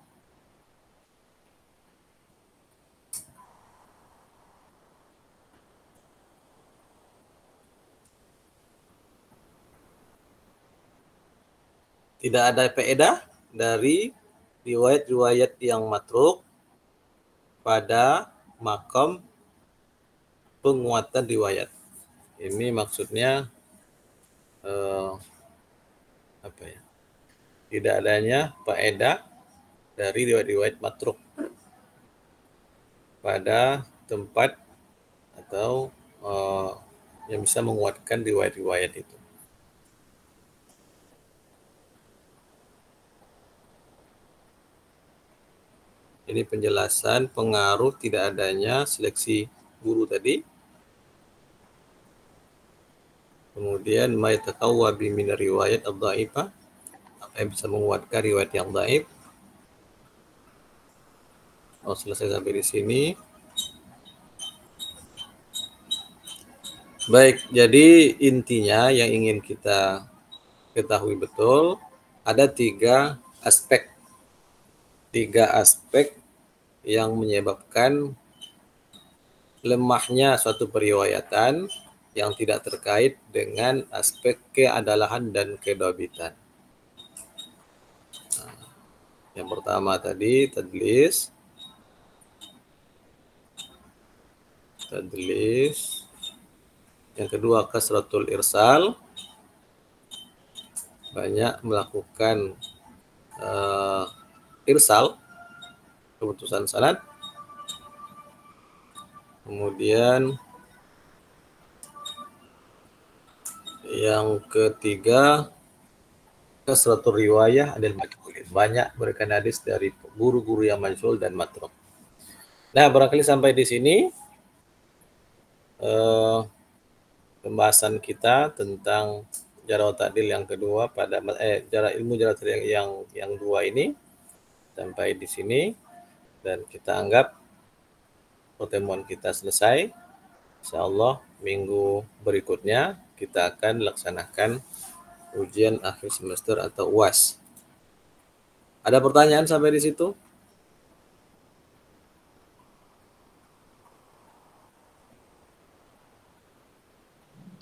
Speaker 2: Tidak ada faedah dari riwayat-riwayat yang matruk pada makam penguatan riwayat. Ini maksudnya tidak adanya faedah dari riwayat-riwayat matruk pada tempat atau yang bisa menguatkan riwayat-riwayat itu. Ini penjelasan pengaruh tidak adanya seleksi guru tadi. Kemudian ma yatakawwa bi min riwayat ad-dhaifah, apa yang bisa menguatkan riwayat yang dhaif. Oh, selesai sampai di sini. Baik, jadi intinya yang ingin kita ketahui betul, ada tiga aspek yang menyebabkan lemahnya suatu periwayatan yang tidak terkait dengan aspek keadalan dan kedobitan. Yang pertama tadi tadlis, yang kedua kasratul irsal, banyak melakukan irsal, keputusan sanad. Kemudian yang ketiga kasratul riwayah adalah majhulin, banyak berikan hadis dari guru-guru yang majhul dan matruk. Nah, barangkali sampai di sini pembahasan kita tentang jarh wa ta'dil yang kedua pada ilmu jarh ta'dil yang dua ini sampai di sini, dan kita anggap pertemuan kita selesai. Insyaallah minggu berikutnya kita akan laksanakan ujian akhir semester atau UAS. Ada pertanyaan sampai di situ?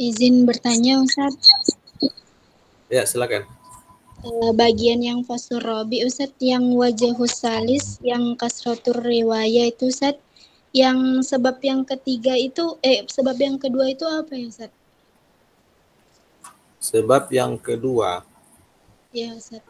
Speaker 3: Izin bertanya, Ustaz.
Speaker 2: Ya, silakan.
Speaker 3: Bagian yang fasur robi, Ustaz, yang wajahus salis, yang kasratur riwayah itu, Ustaz, yang sebab yang ketiga itu, sebab yang kedua itu apa ya, Ustaz?
Speaker 2: Sebab yang kedua.
Speaker 3: Ya, Ustaz.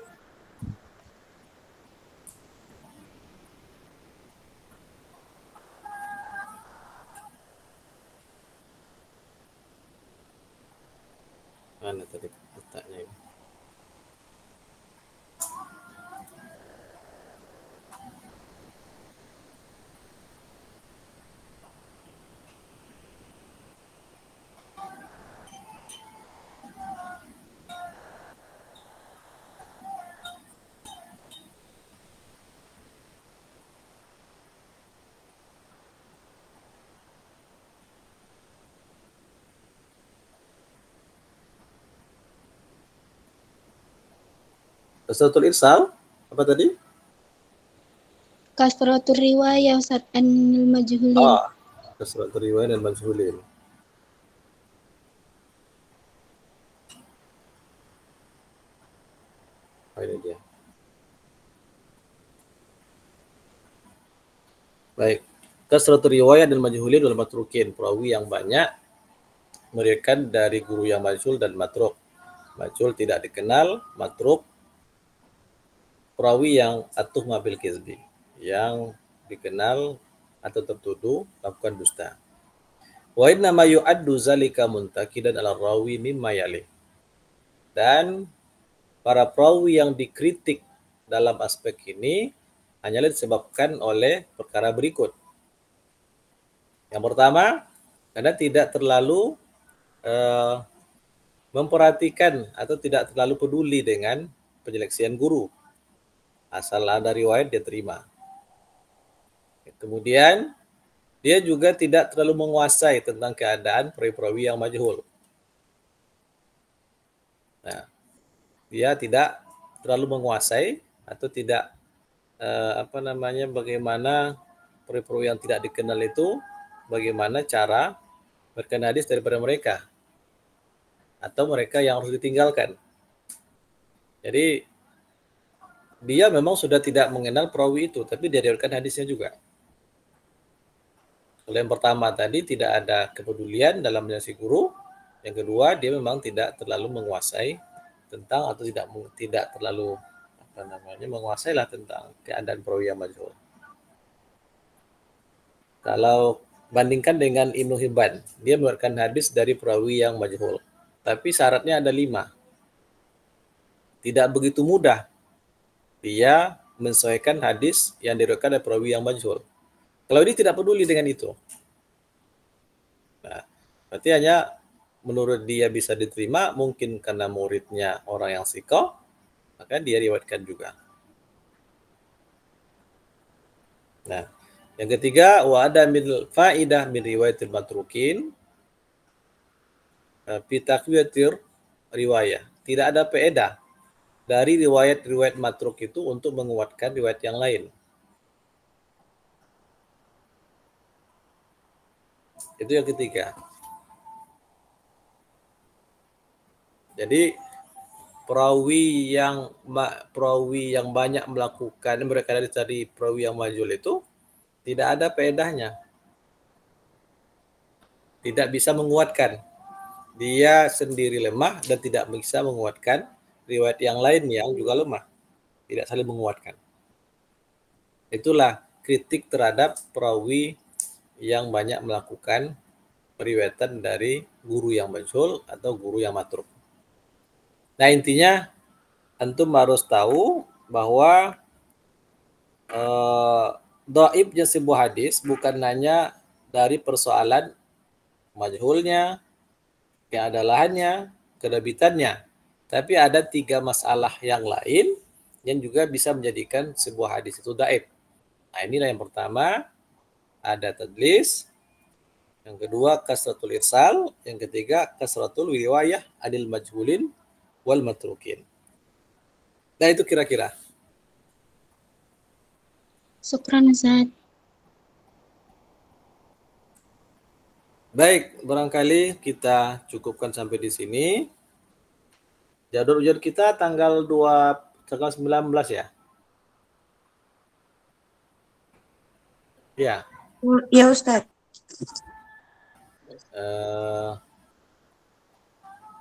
Speaker 2: Mana tadi letaknya ini? Kasratul irsal apa tadi?
Speaker 3: Kasratur riwayah, Ustaz, anil majhulin.
Speaker 2: Kasratul riwayah dan majhulin. Ini dia. Baik. Kasratul riwayah dan majhulin wal matrukin, perawi yang banyak meriwayatkan dari guru yang majhul dan matruk. Majhul tidak dikenal, matruk perawi yang atuh mabil kizbi, yang dikenal atau tertuduh melakukan dusta. Wa inna ma yu'addu zalika muntakidan ala rawi mimma yalih. Dan para perawi yang dikritik dalam aspek ini hanyalah disebabkan oleh perkara berikut. Yang pertama, karena tidak terlalu memperhatikan atau tidak terlalu peduli dengan penyeleksian guru. Asal ada riwayat dia terima. Kemudian dia juga tidak terlalu menguasai tentang keadaan perawi-perawi yang majhul. Nah, dia tidak terlalu menguasai atau tidak bagaimana perawi-perawi yang tidak dikenal itu, bagaimana cara berkenal hadis daripada mereka atau mereka yang harus ditinggalkan. Jadi dia memang sudah tidak mengenal perawi itu, tapi dia diriwayatkan hadisnya juga. Kalau yang pertama tadi tidak ada kepedulian dalam menyeleksi guru. Yang kedua, dia memang tidak terlalu menguasai tentang atau tidak terlalu menguasai lah tentang keadaan perawi yang majhul. Kalau bandingkan dengan Ibnu Hibban, dia mengeluarkan hadis dari perawi yang majhul. Tapi syaratnya ada 5. Tidak begitu mudah dia menyesuaikan hadis yang diriwayatkan oleh perawi yang majhul. Kalau dia tidak peduli dengan itu, Berarti hanya menurut dia bisa diterima, mungkin karena muridnya orang yang sikoh, maka dia riwayatkan juga. Nah, yang ketiga, wa ada min faidah min riwayatil matrukin fi taqwiyatir riwayah. Tidak ada faedah dari riwayat-riwayat matruk itu untuk menguatkan riwayat yang lain. Itu yang ketiga. Jadi perawi yang banyak melakukan, mereka dari perawi yang majul itu tidak ada faedahnya. Tidak bisa menguatkan. Dia sendiri lemah dan tidak bisa menguatkan riwayat yang lain yang juga lemah. Tidak saling menguatkan. Itulah kritik terhadap perawi yang banyak melakukan periwayatan dari guru yang majhul atau guru yang matruk. Nah, intinya antum harus tahu bahwa dhaifnya sebuah hadis bukan hanya dari persoalan majhulnya, keadalahannya, kedebitannya, tapi ada 3 masalah yang lain yang juga bisa menjadikan sebuah hadis itu dhaif. Nah, inilah yang pertama, ada tadlis, yang kedua kasratul irsal, yang ketiga kasratul riwayah adil majhulin wal matrukin. Nah, itu kira-kira.
Speaker 3: Syukran Ustaz.
Speaker 2: Baik, barangkali kita cukupkan sampai di sini. Jadwal ujian kita tanggal 19 ya? Ya.
Speaker 1: Ya Ustadz.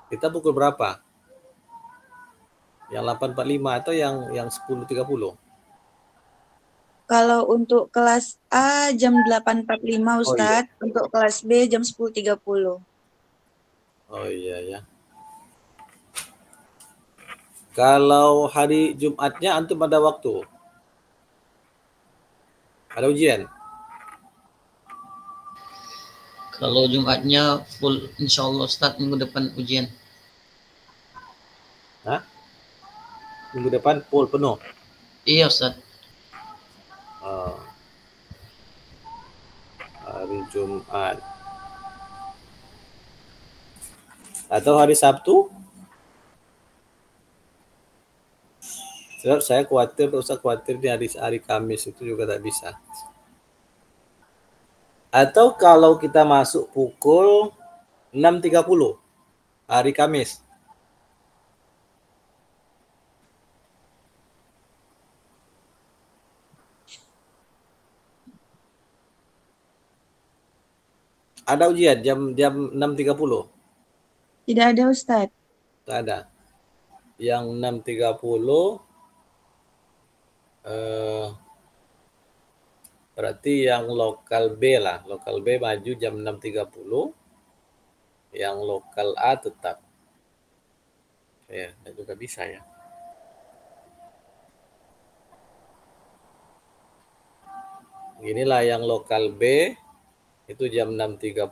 Speaker 2: Kita pukul berapa? Yang 8.45 atau yang 10.30?
Speaker 1: Kalau untuk kelas A jam 8.45 Ustadz, untuk kelas B jam 10.30.
Speaker 2: Oh iya ya. Kalau hari Jumatnya antum ada waktu? Ada ujian?
Speaker 4: Kalau Jumatnya full, insya Allah Ustaz, minggu depan ujian.
Speaker 2: Hah? Minggu depan full penuh?
Speaker 4: Iya Ustaz.
Speaker 2: Hari Jumat. Atau hari Sabtu? Sebab saya khawatir, Ustaz khawatir di hari Kamis itu juga tak bisa. Atau kalau kita masuk pukul 6.30 hari Kamis. Ada ujian jam 6.30?
Speaker 1: Tidak ada Ustadz.
Speaker 2: Tak ada. Yang 6.30 berarti yang lokal B lah. Lokal B maju jam 6.30. Yang lokal A tetap. Ya, juga bisa ya. Inilah yang lokal B itu jam 6.30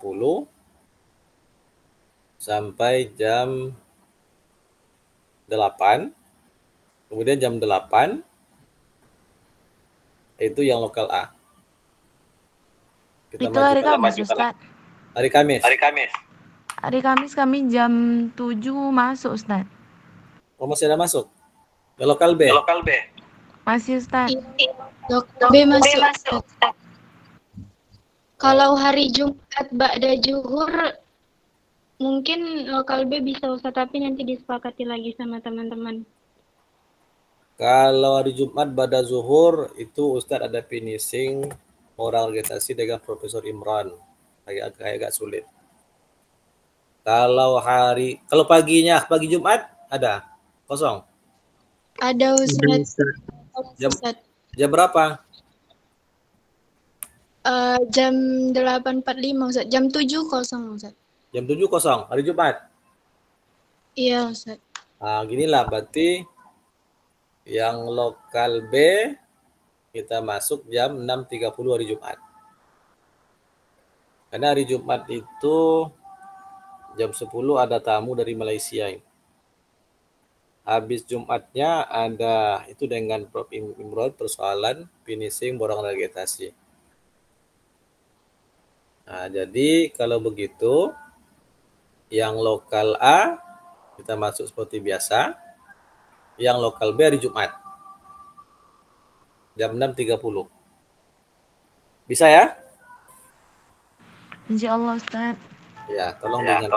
Speaker 2: sampai jam 8. Kemudian jam 8 itu yang lokal A.
Speaker 5: Kita itu hari Kamis, Ustaz.
Speaker 2: Hari Kamis.
Speaker 5: Hari Kamis kami jam 7 masuk, Ustaz.
Speaker 2: Oh, masih ada masuk? Ke lokal B?
Speaker 5: Masih, Ustaz.
Speaker 3: Lokal B masuk. Ustaz. Kalau hari Jumat ba'da zuhur mungkin lokal B bisa Ustaz, tapi nanti disepakati lagi sama teman-teman.
Speaker 2: Kalau hari Jumat ba'da zuhur itu Ustaz ada finishing moral organisasi dengan Profesor Imran. Agak sulit. Kalau paginya, pagi Jumat ada? Kosong?
Speaker 3: Ada Ustaz.
Speaker 2: Jam berapa?
Speaker 3: Jam 8.45 Ustaz. Jam 7 kosong Ustaz.
Speaker 2: Jam 7 kosong, hari Jumat?
Speaker 3: Iya Ustaz.
Speaker 2: Nah, ginilah berarti yang lokal B kita masuk jam 6.30 hari Jumat. Karena hari Jumat itu Jam 10 ada tamu dari Malaysia ini. Habis Jumatnya ada itu dengan Prof. Imron persoalan finishing borang vegetasi. Nah, jadi kalau begitu yang lokal A kita masuk seperti biasa. Yang lokal B hari Jumat. Jam 6.30. Bisa ya?
Speaker 5: Insya Allah Ustaz.
Speaker 2: Ya, tolong diingat.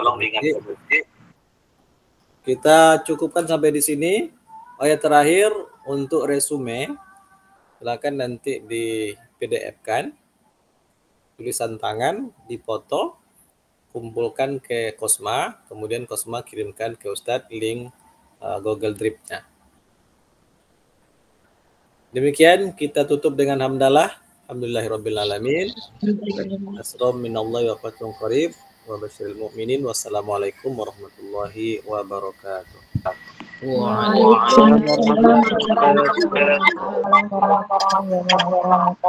Speaker 2: Kita cukupkan sampai di sini. Yang terakhir untuk resume, silakan nanti di PDF-kan, tulisan tangan, dipoto, kumpulkan ke Kosma, kemudian Kosma kirimkan ke Ustadz link Google Drive-nya. Demikian kita tutup dengan hamdalah. Alhamdulillahirrabbilalamin. Asrom minallahi wa fathun qarib. Wa basyiril mu'minin. Wassalamualaikum warahmatullahi wabarakatuh.
Speaker 4: Waalaikumsalam.
Speaker 3: Waalaikumsalam warahmatullahi wabarakatuh.